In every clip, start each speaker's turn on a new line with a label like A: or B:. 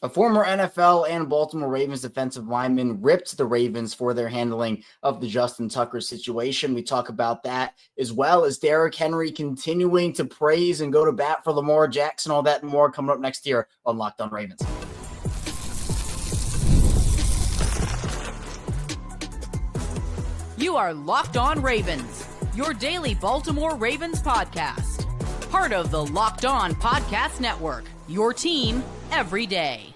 A: A former NFL and Baltimore Ravens defensive lineman ripped the Ravens for their handling of the Justin Tucker situation. We talk about that, as well as Derrick Henry continuing to praise and go to bat for Lamar Jackson. All that and more coming up next year on Locked On Ravens.
B: You are Locked On Ravens, your daily Baltimore Ravens podcast. Part of the Locked On Podcast Network, your team every day.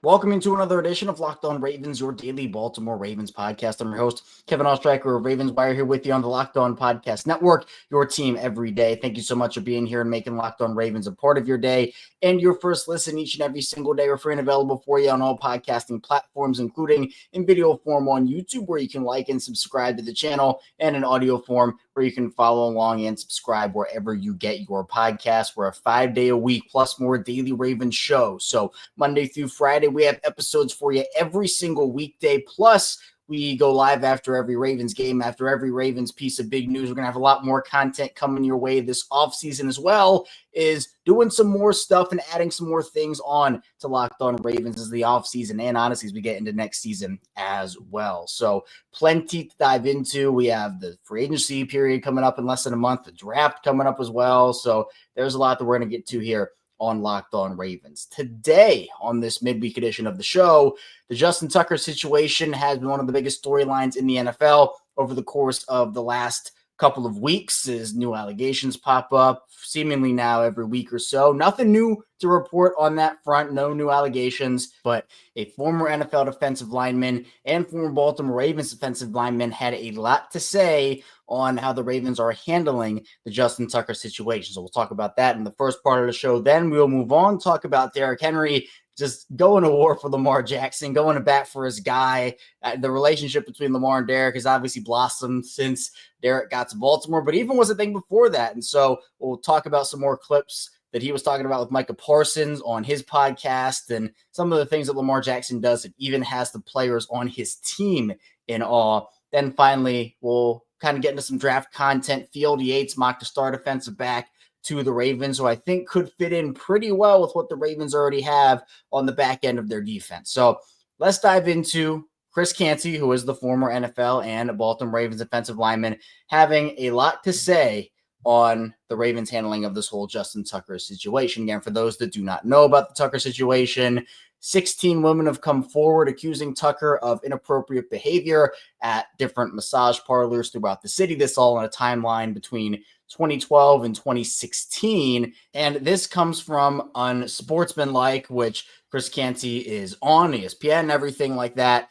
A: Welcome into another edition of Locked On Ravens, your daily Baltimore Ravens podcast. I'm your host, Kevin Oestreicher of Ravens Wire, here with you on the Locked On Podcast Network, your team every day. Thank you so much for being here and making Locked On Ravens a part of your day and your first listen each and every single day. We're free and available for you on all podcasting platforms, including in video form on YouTube, where you can like and subscribe to the channel, and in audio form, where you can follow along and subscribe wherever you get your podcasts. We're a 5-day-a-week plus more daily Ravens show. So Monday through Friday, we have episodes for you every single weekday. Plus, we go live after every Ravens game, after every Ravens piece of big news. We're going to have a lot more content coming your way this offseason, as well as doing some more stuff and adding some more things on to Locked On Ravens as the offseason, and honestly, as we get into next season as well. So plenty to dive into. We have the free agency period coming up in less than a month, the draft coming up as well. So there's a lot that we're going to get to here on Locked On Ravens. Today, on this midweek edition of the show, the Justin Tucker situation has been one of the biggest storylines in the NFL over the course of the last couple of weeks, as new allegations pop up seemingly now every week or so. Nothing new to report on that front, no new allegations, but a former NFL defensive lineman and former Baltimore Ravens defensive lineman had a lot to say on how the Ravens are handling the Justin Tucker situation. So we'll talk about that in the first part of the show. Then we'll move on, talk about Derrick Henry just going to war for Lamar Jackson, going to bat for his guy. The relationship between Lamar and Derrick has obviously blossomed since Derrick got to Baltimore, but even was a thing before that. And so we'll talk about some more clips that he was talking about with Micah Parsons on his podcast, and some of the things that Lamar Jackson does that even has the players on his team in awe. Then finally, we'll kind of get into some draft content. Field Yates mocked to start defensive back to the Ravens, who I think could fit in pretty well with what the Ravens already have on the back end of their defense. So let's dive into Chris Canty, who is the former NFL and Baltimore Ravens defensive lineman, having a lot to say on the Ravens handling of this whole Justin Tucker situation. Again, for those that do not know about the Tucker situation, 16 women have come forward accusing Tucker of inappropriate behavior at different massage parlors throughout the city. This all on a timeline between 2012 and 2016. And this comes from Unsportsmanlike, which Chris Canty is on ESPN and everything like that.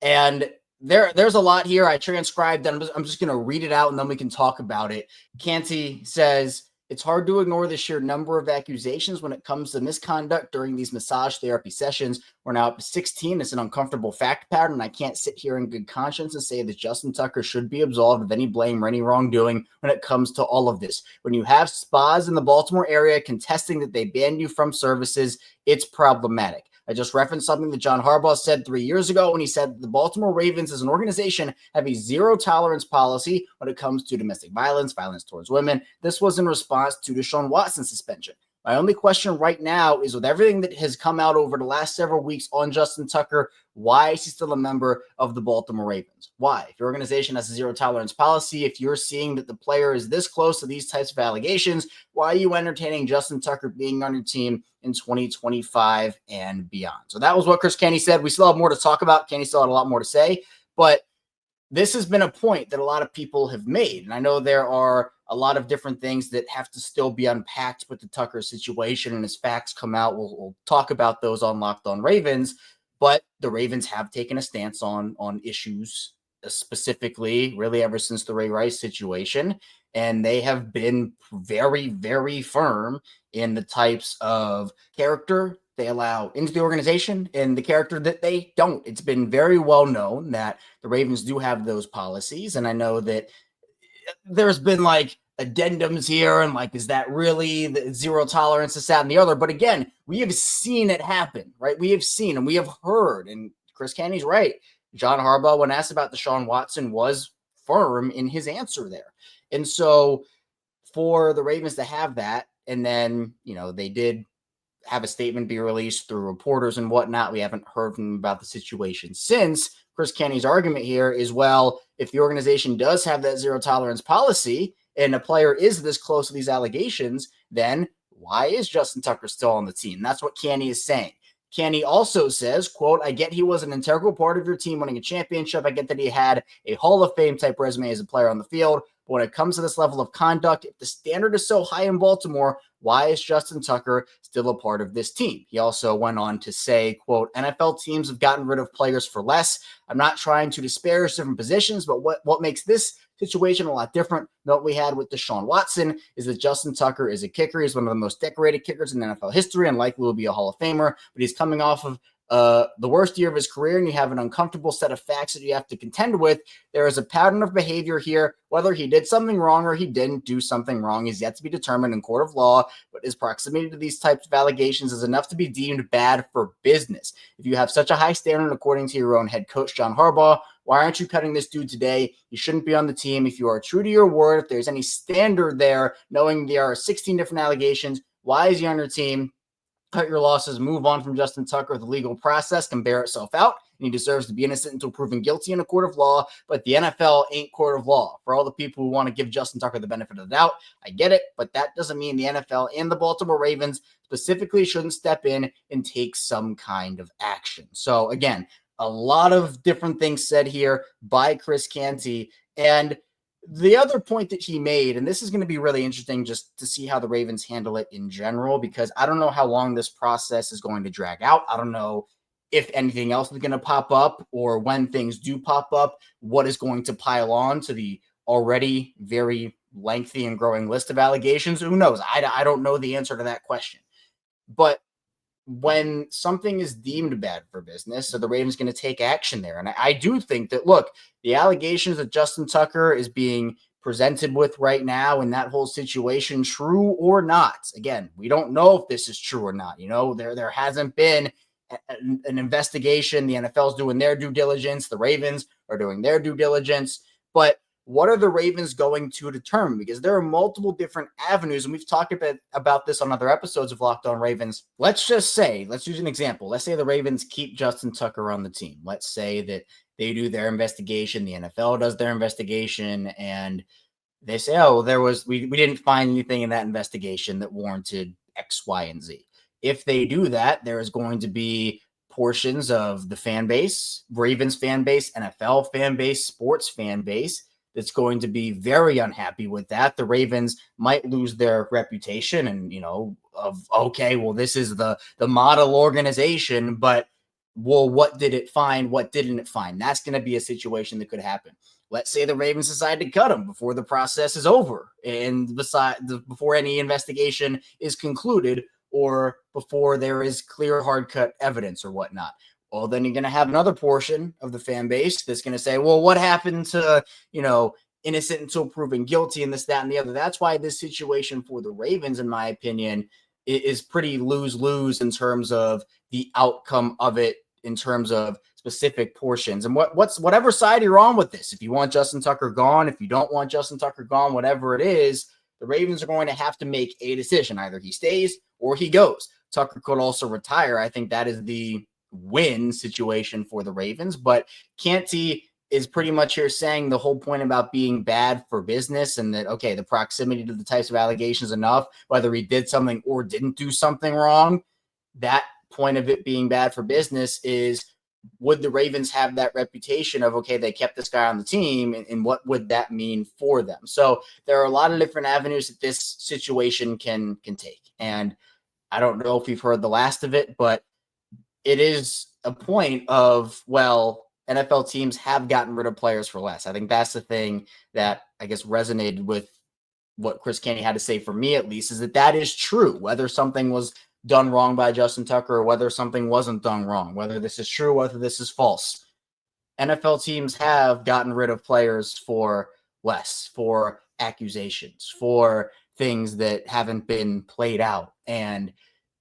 A: And there's a lot here. I transcribed, and I'm just going to read it out, and then we can talk about it. Canty says, "It's hard to ignore the sheer number of accusations when it comes to misconduct during these massage therapy sessions. We're now up to 16. It's an uncomfortable fact pattern. I can't sit here in good conscience and say that Justin Tucker should be absolved of any blame or any wrongdoing when it comes to all of this. When you have spas in the Baltimore area contesting that they banned you from services, it's problematic. I just referenced something that John Harbaugh said 3 years ago when he said the Baltimore Ravens as an organization have a zero tolerance policy when it comes to domestic violence, violence towards women. This was in response to Deshaun Watson's suspension. My only question right now is, with everything that has come out over the last several weeks on Justin Tucker, why is he still a member of the Baltimore Ravens? Why? If your organization has a zero tolerance policy, if you're seeing that the player is this close to these types of allegations, why are you entertaining Justin Tucker being on your team in 2025 and beyond?" So that was what Chris Canty said. We still have more to talk about. Canty still had a lot more to say, but this has been a point that a lot of people have made. And I know there are a lot of different things that have to still be unpacked with the Tucker situation. And as facts come out, we'll talk about those on Locked On Ravens. But the Ravens have taken a stance on issues, specifically really ever since the Ray Rice situation. And they have been very, very firm in the types of character they allow into the organization and the character that they don't. It's been very well known that the Ravens do have those policies. And I know that there's been like addendums here and like, is that really the zero tolerance, this, that, and the other? But again, we have seen it happen, right? We have seen and we have heard, and Chris Canty's right. John Harbaugh, when asked about Deshaun Watson, was firm in his answer there. And so for the Ravens to have that, and then, they did have a statement be released through reporters and whatnot. We haven't heard from him about the situation since. Chris Canty's argument here is, well, if the organization does have that zero tolerance policy and a player is this close to these allegations, then why is Justin Tucker still on the team? That's what Canty is saying. Canty also says, quote, I get he was an integral part of your team winning a championship. I get that he had a Hall of Fame type resume as a player on the field. But when it comes to this level of conduct, if the standard is so high in Baltimore, why is Justin Tucker still a part of this team? He also went on to say, quote, NFL teams have gotten rid of players for less. I'm not trying to disparage different positions, but what makes this situation a lot different than what we had with Deshaun Watson is that Justin Tucker is a kicker. He's one of the most decorated kickers in NFL history and likely will be a Hall of Famer, but he's coming off of the worst year of his career, and you have an uncomfortable set of facts that you have to contend with. There is a pattern of behavior here. Whether he did something wrong or he didn't do something wrong is yet to be determined in court of law, but his proximity to these types of allegations is enough to be deemed bad for business. If you have such a high standard, according to your own head coach, John Harbaugh, why aren't you cutting this dude today? You shouldn't be on the team. If you are true to your word, if there's any standard there, knowing there are 16 different allegations, why is he on your team? Cut your losses, move on from Justin Tucker. The legal process can bear itself out, and he deserves to be innocent until proven guilty in a court of law, but the NFL ain't court of law. For all the people who want to give Justin Tucker the benefit of the doubt, I get it, but that doesn't mean the NFL and the Baltimore Ravens specifically shouldn't step in and take some kind of action. So again, a lot of different things said here by Chris Canty, and the other point that he made, and this is going to be really interesting just to see how the Ravens handle it in general, because I don't know how long this process is going to drag out. I don't know if anything else is going to pop up, or when things do pop up, what is going to pile on to the already very lengthy and growing list of allegations. Who knows? I don't know the answer to that question. But when something is deemed bad for business, so the Ravens going to take action there. And I do think that, look, the allegations that Justin Tucker is being presented with right now in that whole situation, true or not, again, we don't know if this is true or not. You know, there hasn't been an investigation. The NFL is doing their due diligence. The Ravens are doing their due diligence. But what are the Ravens going to determine? Because there are multiple different avenues, and we've talked about this on other episodes of Locked On Ravens. Let's use an example. Let's say the Ravens keep Justin Tucker on the team. Let's say that they do their investigation, the NFL does their investigation, and they say, oh, we didn't find anything in that investigation that warranted X, Y, and Z. If they do that, there is going to be portions of the fan base, Ravens fan base, NFL fan base, sports fan base, that's going to be very unhappy with that. The Ravens might lose their reputation and, okay, well, this is the model organization, but, well, what did it find? What didn't it find? That's going to be a situation that could happen. Let's say the Ravens decide to cut him before the process is over and before any investigation is concluded or before there is clear hard-cut evidence or whatnot. Well, then you're going to have another portion of the fan base that's going to say, well, what happened to, innocent until proven guilty and this, that, and the other. That's why this situation for the Ravens, in my opinion, is pretty lose-lose in terms of the outcome of it, in terms of specific portions. And whatever side you're on with this, if you want Justin Tucker gone, if you don't want Justin Tucker gone, whatever it is, the Ravens are going to have to make a decision. Either he stays or he goes. Tucker could also retire. I think that is the win situation for the Ravens, but Canty is pretty much here saying the whole point about being bad for business and that, okay, the proximity to the types of allegations enough, whether he did something or didn't do something wrong, that point of it being bad for business is, would the Ravens have that reputation of, okay, they kept this guy on the team, and what would that mean for them? So there are a lot of different avenues that this situation can take. And I don't know if you've heard the last of it, but it is a point of, well, NFL teams have gotten rid of players for less. I think that's the thing that I guess resonated with what Chris Canty had to say, for me at least, is that is true. Whether something was done wrong by Justin Tucker or whether something wasn't done wrong, whether this is true, whether this is false, NFL teams have gotten rid of players for less, for accusations, for things that haven't been played out. And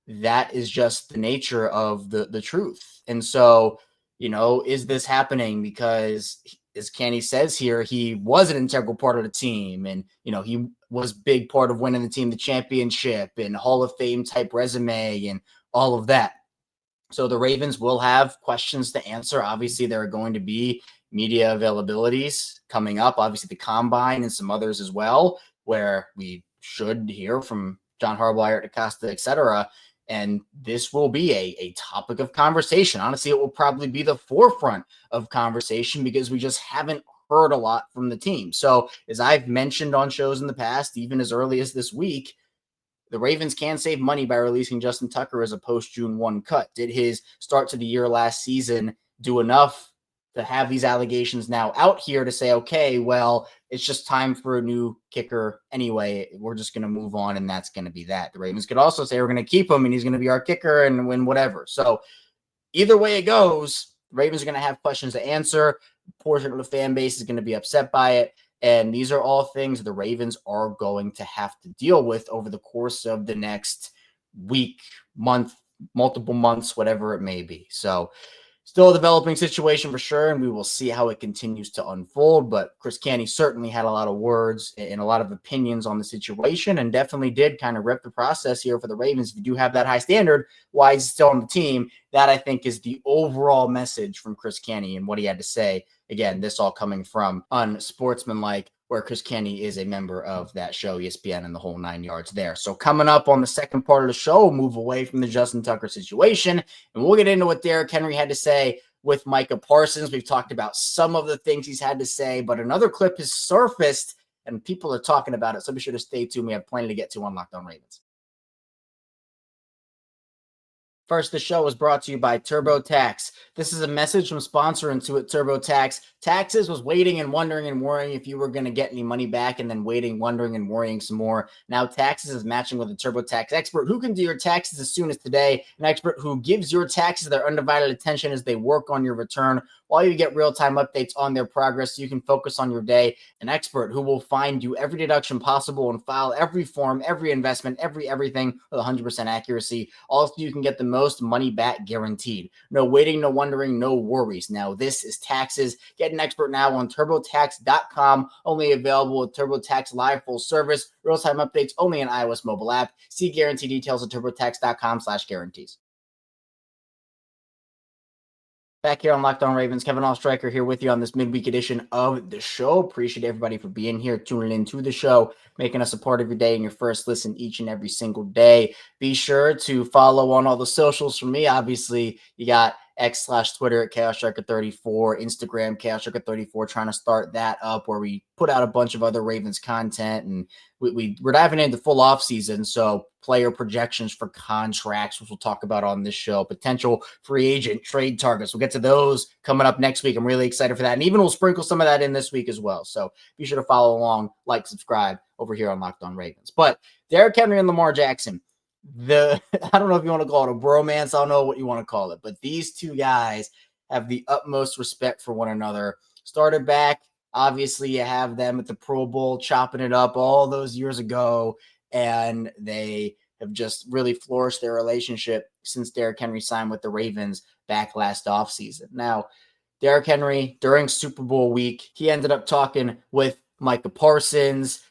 A: that is just the nature of the truth. And so, is this happening because as Canty says here, he was an integral part of the team. And, he was big part of winning the team the championship and Hall of Fame type resume and all of that. So the Ravens will have questions to answer. Obviously, there are going to be media availabilities coming up. Obviously, the Combine and some others as well, where we should hear from John Harbaugh, Eric DeCosta, et cetera. And this will be a topic of conversation. Honestly, it will probably be the forefront of conversation because we just haven't heard a lot from the team. So as I've mentioned on shows in the past, even as early as this week, the Ravens can save money by releasing Justin Tucker as a post-June 1 cut. Did his start to the year last season do enough to have these allegations now out here to say, okay, well, it's just time for a new kicker anyway. We're just going to move on, and that's going to be that. The Ravens could also say we're going to keep him, and he's going to be our kicker and win whatever. So either way it goes, the Ravens are going to have questions to answer. A portion of the fan base is going to be upset by it. And these are all things the Ravens are going to have to deal with over the course of the next week, month, multiple months, whatever it may be. So still a developing situation for sure, and we will see how it continues to unfold. But Chris Canty certainly had a lot of words and a lot of opinions on the situation and definitely did kind of rip the process here for the Ravens. If you do have that high standard, why he's still on the team, that I think is the overall message from Chris Canty and what he had to say. Again, this all coming from Unsportsmanlike, where Chris Canty is a member of that show, ESPN, and the whole 9 yards there. So coming up on the second part of the show, we'll move away from the Justin Tucker situation, and we'll get into what Derrick Henry had to say with Micah Parsons. We've talked about some of the things he's had to say, but another clip has surfaced, and people are talking about it, so be sure to stay tuned. We have plenty to get to on Locked On Ravens. First, the show is brought to you by TurboTax. This is a message from sponsor Intuit TurboTax. Taxes was waiting and wondering and worrying if you were going to get any money back, and then waiting, wondering, and worrying some more. Now Taxes is matching with a TurboTax expert who can do your taxes as soon as today. An expert who gives your taxes their undivided attention as they work on your return while you get real-time updates on their progress so you can focus on your day. An expert who will find you every deduction possible and file every form, every investment, everything with 100% accuracy. Also, you can get the most money back guaranteed. No waiting, no wondering, no worries. Now, this is Taxes. Get an expert now on TurboTax.com. Only available with TurboTax Live full service. Real-time updates only in iOS mobile app. See guarantee details at TurboTax.com/guarantees. Back here on Locked On Ravens, Kevin Oestreicher here with you on this midweek edition of the show. Appreciate everybody for being here, tuning into the show, making us a part of your day and your first listen each and every single day. Be sure to follow on all the socials for me. Obviously, you got X/Twitter at ChaosStriker34, Instagram ChaosStriker34, trying to start that up where we put out a bunch of other Ravens content, and we're diving into full off season. So player projections for contracts, which we'll talk about on this show, potential free agent trade targets. We'll get to those coming up next week. I'm really excited for that. And even we'll sprinkle some of that in this week as well. So be sure to follow along, like, subscribe over here on Locked On Ravens. But Derrick Henry and Lamar Jackson, I don't know if you want to call it a bromance. I don't know what you want to call it, but these two guys have the utmost respect for one another. Started back, obviously you have them at the Pro Bowl, chopping it up all those years ago, and they have just really flourished their relationship since Derrick Henry signed with the Ravens back last offseason. Now, Derrick Henry, during Super Bowl week, he ended up talking with Micah Parsons.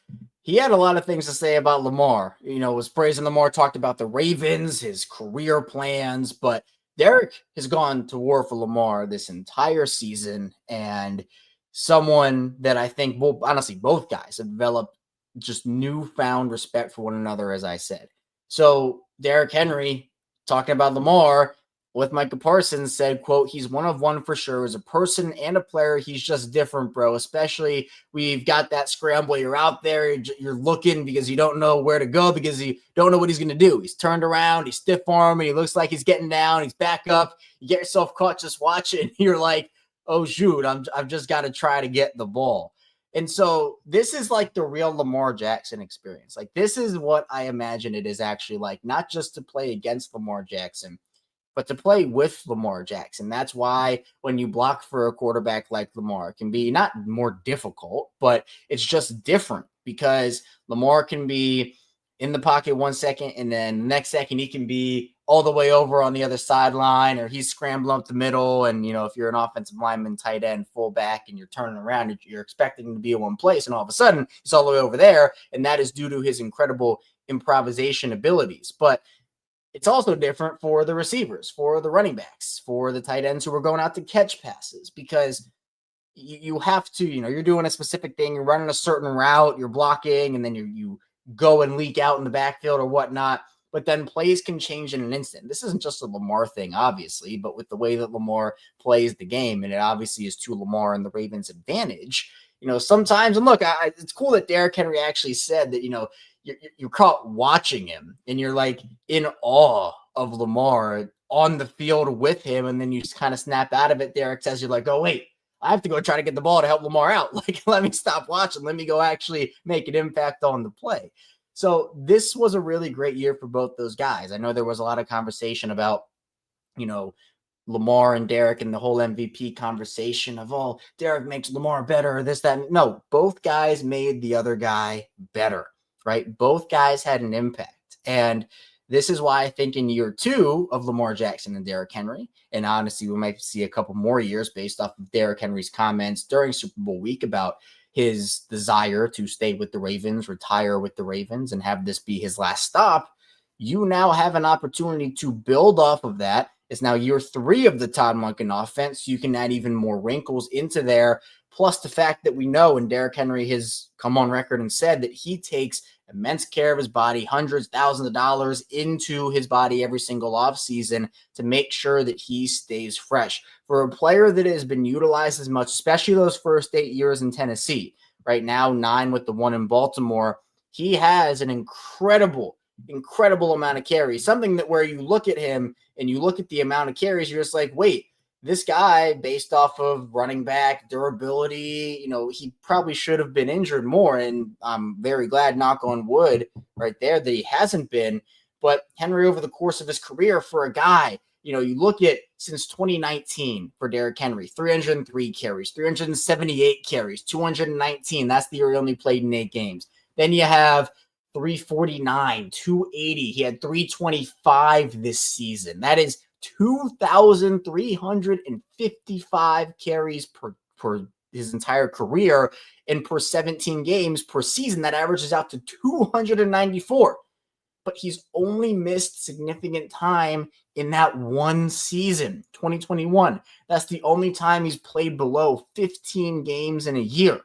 A: He had a lot of things to say about Lamar. Was praising Lamar, talked about the Ravens, his career plans, but Derrick has gone to war for Lamar this entire season, and someone that I think, honestly, both guys have developed just newfound respect for one another, as I said. So Derrick Henry, talking about Lamar with Micah Parsons, said, quote, "He's one of one for sure. As a person and a player, he's just different, bro. Especially we've got that scramble. You're out there, you're looking because you don't know where to go because you don't know what he's going to do. He's turned around, he's stiff arm, and he looks like he's getting down. He's back up. You get yourself caught just watching. You're like, oh, shoot, I've just got to try to get the ball." And so this is like the real Lamar Jackson experience. Like, this is what I imagine it is actually like, not just to play against Lamar Jackson, but to play with Lamar Jackson. That's why when you block for a quarterback like Lamar, it can be not more difficult, but it's just different because Lamar can be in the pocket 1 second, and then the next second he can be all the way over on the other sideline, or he's scrambling up the middle. And, if you're an offensive lineman, tight end, fullback, and you're turning around, you're expecting him to be in one place. And all of a sudden he's all the way over there. And that is due to his incredible improvisation abilities. But it's also different for the receivers, for the running backs, for the tight ends who are going out to catch passes, because you have to, you're doing a specific thing, you're running a certain route, you're blocking, and then you go and leak out in the backfield or whatnot. But then plays can change in an instant. This isn't just a Lamar thing, obviously, but with the way that Lamar plays the game, and it obviously is to Lamar and the Ravens' advantage, sometimes, and look, it's cool that Derrick Henry actually said that, you're caught watching him and you're like in awe of Lamar on the field with him. And then you just kind of snap out of it. Derrick says, you're like, oh, wait, I have to go try to get the ball to help Lamar out. Like, let me stop watching. Let me go actually make an impact on the play. So this was a really great year for both those guys. I know there was a lot of conversation about, Lamar and Derrick and the whole MVP conversation of, oh, Derrick makes Lamar better, or this, that. No, both guys made the other guy better, right? Both guys had an impact. And this is why I think in year 2 of Lamar Jackson and Derrick Henry, and honestly, we might see a couple more years based off of Derrick Henry's comments during Super Bowl week about his desire to stay with the Ravens, retire with the Ravens, and have this be his last stop. You now have an opportunity to build off of that. It's now year 3 of the Todd Monken offense. You can add even more wrinkles into there, plus the fact that we know, and Derrick Henry has come on record and said that he takes immense care of his body, hundreds, thousands of dollars into his body every single offseason to make sure that he stays fresh. For a player that has been utilized as much, especially those first 8 years in Tennessee, right now 9 with the 1 in Baltimore, he has an incredible amount of carries, something that where you look at him and you look at the amount of carries, you're just like, wait, this guy, based off of running back durability, he probably should have been injured more. And I'm very glad, knock on wood, right there, that he hasn't been. But Henry, over the course of his career, for a guy, you look at since 2019 for Derrick Henry, 303 carries, 378 carries, 219. That's the year he only played in 8 games. Then you have 349, 280. He had 325 this season. That is 2,355 carries per his entire career, and per 17 games per season, that averages out to 294. But he's only missed significant time in that one season, 2021. That's the only time he's played below 15 games in a year.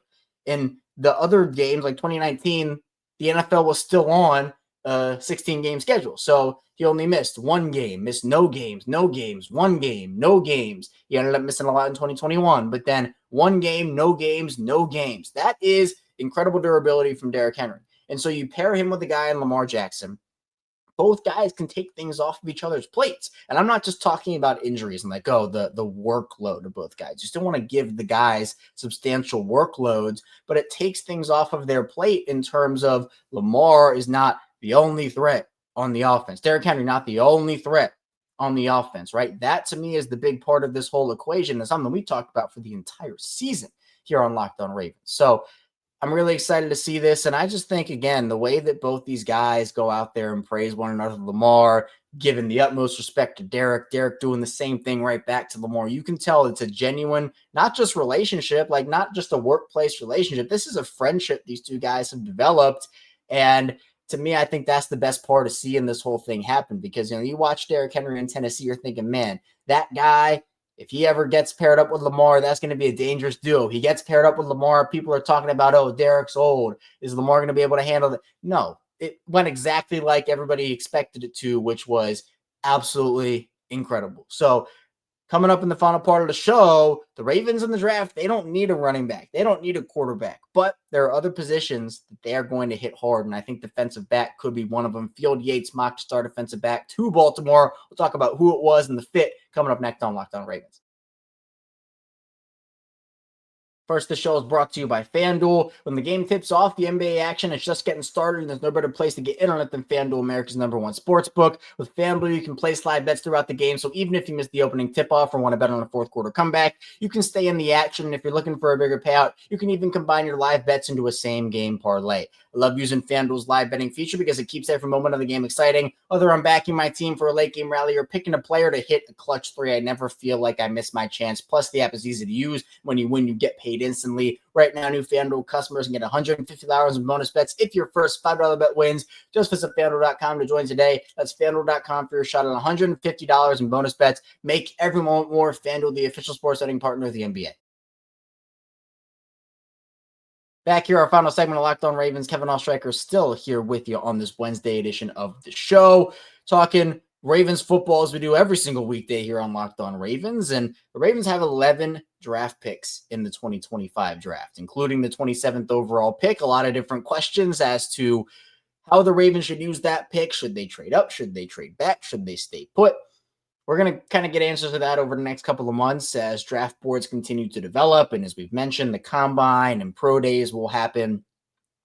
A: And the other games, like 2019, the NFL was still on a 16-game schedule. So he only missed 1 game, missed no games, 1 game, no games. He ended up missing a lot in 2021, but then 1 game, no games, no games. That is incredible durability from Derrick Henry. And so you pair him with a guy in Lamar Jackson. Both guys can take things off of each other's plates. And I'm not just talking about injuries and like, oh, the workload of both guys. You still want to give the guys substantial workloads, but it takes things off of their plate in terms of Lamar is not the only threat on the offense. Derrick Henry, not the only threat on the offense, right? That to me is the big part of this whole equation. That's something we talked about for the entire season here on Locked On Ravens. So I'm really excited to see this. And I just think, again, the way that both these guys go out there and praise one another, Lamar giving the utmost respect to Derrick doing the same thing right back to Lamar. You can tell it's a genuine, not just relationship, like not just a workplace relationship. This is a friendship these two guys have developed. And to me, I think that's the best part of seeing this whole thing happen, because, you watch Derrick Henry in Tennessee, you're thinking, man, that guy, if he ever gets paired up with Lamar, that's going to be a dangerous duo. He gets paired up with Lamar. People are talking about, oh, Derrick's old. Is Lamar going to be able to handle it? No, it went exactly like everybody expected it to, which was absolutely incredible. So coming up in the final part of the show, the Ravens in the draft, they don't need a running back. They don't need a quarterback, but there are other positions that they are going to hit hard, and I think defensive back could be one of them. Field Yates mocked to start defensive back to Baltimore. We'll talk about who it was and the fit coming up next on Locked On Ravens. First, the show is brought to you by FanDuel. When the game tips off, the NBA action is just getting started, and there's no better place to get in on it than FanDuel, America's #1 sportsbook. With FanDuel, you can place live bets throughout the game, so even if you miss the opening tip-off or want to bet on a fourth quarter comeback, you can stay in the action. If you're looking for a bigger payout, you can even combine your live bets into a same-game parlay. I love using FanDuel's live betting feature because it keeps every moment of the game exciting. Whether I'm backing my team for a late-game rally or picking a player to hit a clutch three, I never feel like I miss my chance. Plus, the app is easy to use. When you win, you get paid instantly. Right now, new FanDuel customers can get $150 in bonus bets if your first $5 bet wins. Just visit FanDuel.com to join today. That's FanDuel.com for your shot at $150 in bonus bets. Make every moment more. FanDuel, the official sports betting partner of the NBA. Back here, our final segment of Locked On Ravens. Kevin Oestreicher still here with you on this Wednesday edition of the show, talking Ravens football as we do every single weekday here on Locked On Ravens. And the Ravens have 11 draft picks in the 2025 draft, including the 27th overall pick. A lot of different questions as to how the Ravens should use that pick. Should they trade up? Should they trade back? Should they stay put? We're going to kind of get answers to that over the next couple of months as draft boards continue to develop. And as we've mentioned, the combine and pro days will happen.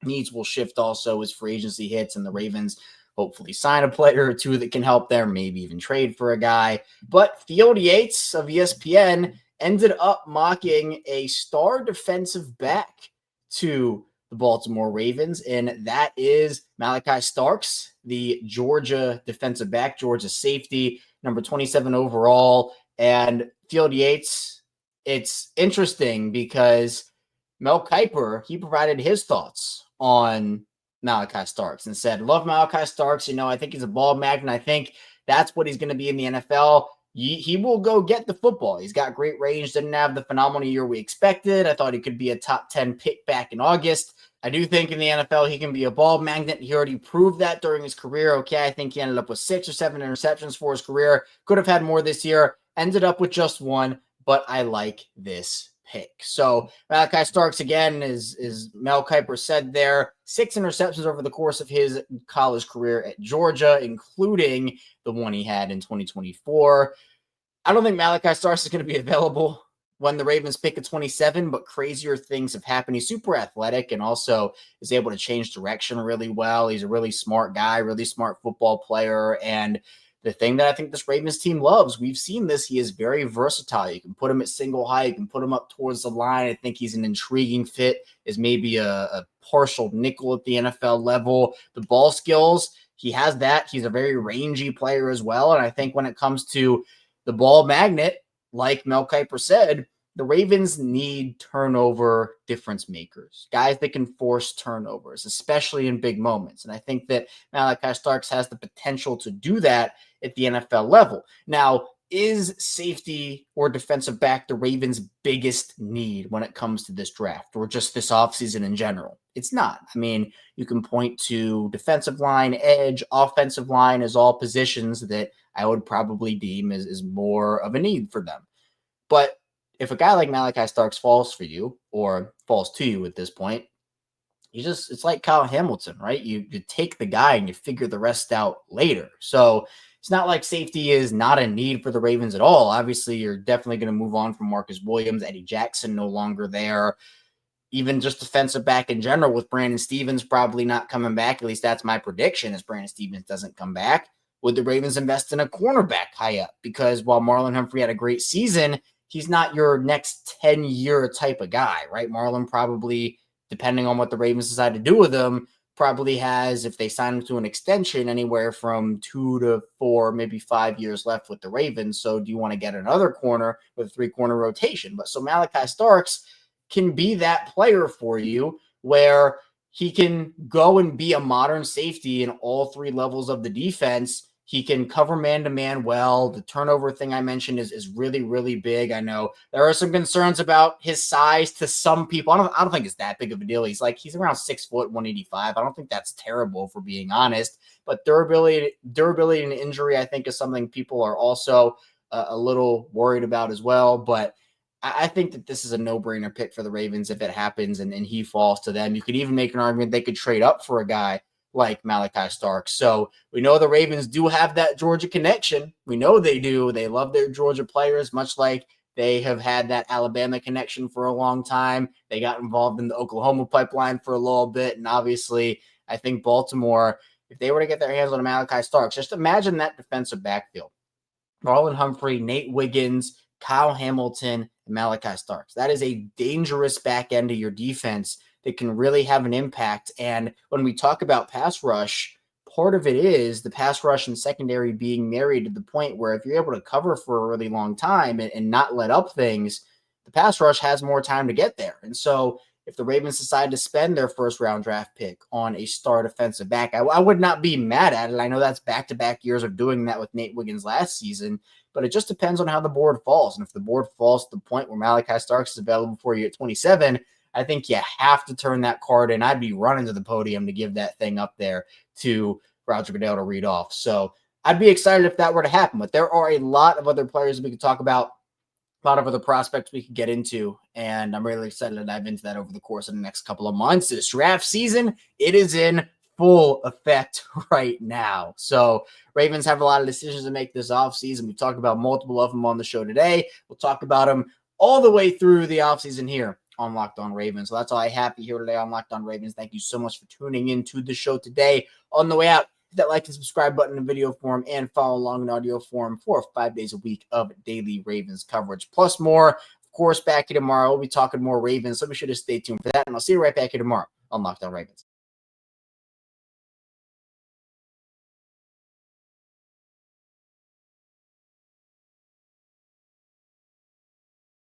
A: Needs will shift also as free agency hits and the Ravens hopefully sign a player or two that can help there, maybe even trade for a guy. But Yates of ESPN ended up mocking a star defensive back to the Baltimore Ravens, and that is Malaki Starks, the Georgia defensive back, Georgia safety, number 27 overall. And Yates, it's interesting because Mel Kiper, he provided his thoughts on Malaki Starks and said, love Malaki Starks. I think he's a ball magnet. I think that's what he's going to be in the NFL. He will go get the football. He's got great range. Didn't have the phenomenal year we expected. I thought he could be a top 10 pick back in August. I do think in the NFL he can be a ball magnet. He already proved that during his career. Okay, I think he ended up with 6 or 7 interceptions for his career. Could have had more this year. Ended up with just 1, but I like this pick. So Malaki Starks, again, is Mel Kiper said there, 6 interceptions over the course of his college career at Georgia, including the one he had in 2024. I don't think Malaki Starks is going to be available when the Ravens pick at 27, but crazier things have happened. He's super athletic and also is able to change direction really well. He's a really smart guy, really smart football player. And the thing that I think this Ravens team loves, we've seen this, he is very versatile. You can put him at single high, you can put him up towards the line. I think he's an intriguing fit as maybe a partial nickel at the NFL level. The ball skills, he has that. He's a very rangy player as well. And I think when it comes to the ball magnet, like Mel Kiper said, the Ravens need turnover difference makers, guys that can force turnovers, especially in big moments. And I think that Malaki Starks has the potential to do that at the NFL level. Now, is safety or defensive back the Ravens' biggest need when it comes to this draft or just this offseason in general? It's not. I mean, you can point to defensive line, edge, offensive line as all positions that I would probably deem as more of a need for them. But if a guy like Malaki Starks falls for you or falls to you at this point, it's like Kyle Hamilton, right? You take the guy and you figure the rest out later. So it's not like safety is not a need for the Ravens at all. Obviously, you're definitely going to move on from Marcus Williams, Eddie Jackson no longer there. Even just defensive back in general with Brandon Stevens probably not coming back. At least that's my prediction as Brandon Stevens doesn't come back. Would the Ravens invest in a cornerback high up? Because while Marlon Humphrey had a great season, he's not your next 10-year type of guy, right? Marlon probably, depending on what the Ravens decide to do with him, probably has, if they sign him to an extension, anywhere from 2 to 4, maybe 5 years left with the Ravens. So do you want to get another corner with a 3-corner rotation? But so Malaki Starks can be that player for you where he can go and be a modern safety in all 3 levels of the defense. He can cover man-to-man well. The turnover thing I mentioned is really, really big. I know there are some concerns about his size to some people. I don't think it's that big of a deal. He's around 6 foot, 185. I don't think that's terrible, for being honest. But durability and injury, I think, is something people are also a little worried about as well. But I think that this is a no-brainer pick for the Ravens if it happens and he falls to them. You could even make an argument they could trade up for a guy like Malaki Starks. So we know the Ravens do have that Georgia connection. We know they do. They love their Georgia players, much like They have had that Alabama connection for a long time. They got involved in the Oklahoma pipeline for a little bit. And obviously, I think Baltimore, if they were to get their hands on a Malaki Starks, just imagine that defensive backfield. Marlon Humphrey, Nate Wiggins, Kyle Hamilton, and Malaki Starks. That is a dangerous back end of your defense that can really have an impact. And when we talk about pass rush, part of it is the pass rush and secondary being married to the point where if you're able to cover for a really long time and not let up things, the pass rush has more time to get there. And so if the Ravens decide to spend their first round draft pick on a star defensive back, I would not be mad at it. I know that's back-to-back years of doing that with Nate Wiggins last season, but it just depends on how the board falls. And if the board falls to the point where Malaki Starks is available for you at 27, I think you have to turn that card in. I'd be running to the podium to give that thing up there to Roger Goodell to read off. So I'd be excited if that were to happen, but there are a lot of other players we could talk about, a lot of other prospects we could get into, and I'm really excited to dive into that over the course of the next couple of months. This draft season, it is in full effect right now. So Ravens have a lot of decisions to make this offseason. We talked about multiple of them on the show today. We'll talk about them all the way through the offseason here on Locked On Ravens. So that's all I have here today on Locked On Ravens. Thank you so much for tuning in to the show today. On the way out, hit that like and subscribe button in video form and follow along in audio form for 5 days a week of daily Ravens coverage, plus more. Of course, back here tomorrow, we'll be talking more Ravens, so be sure to stay tuned for that. And I'll see you right back here tomorrow on Locked On Ravens.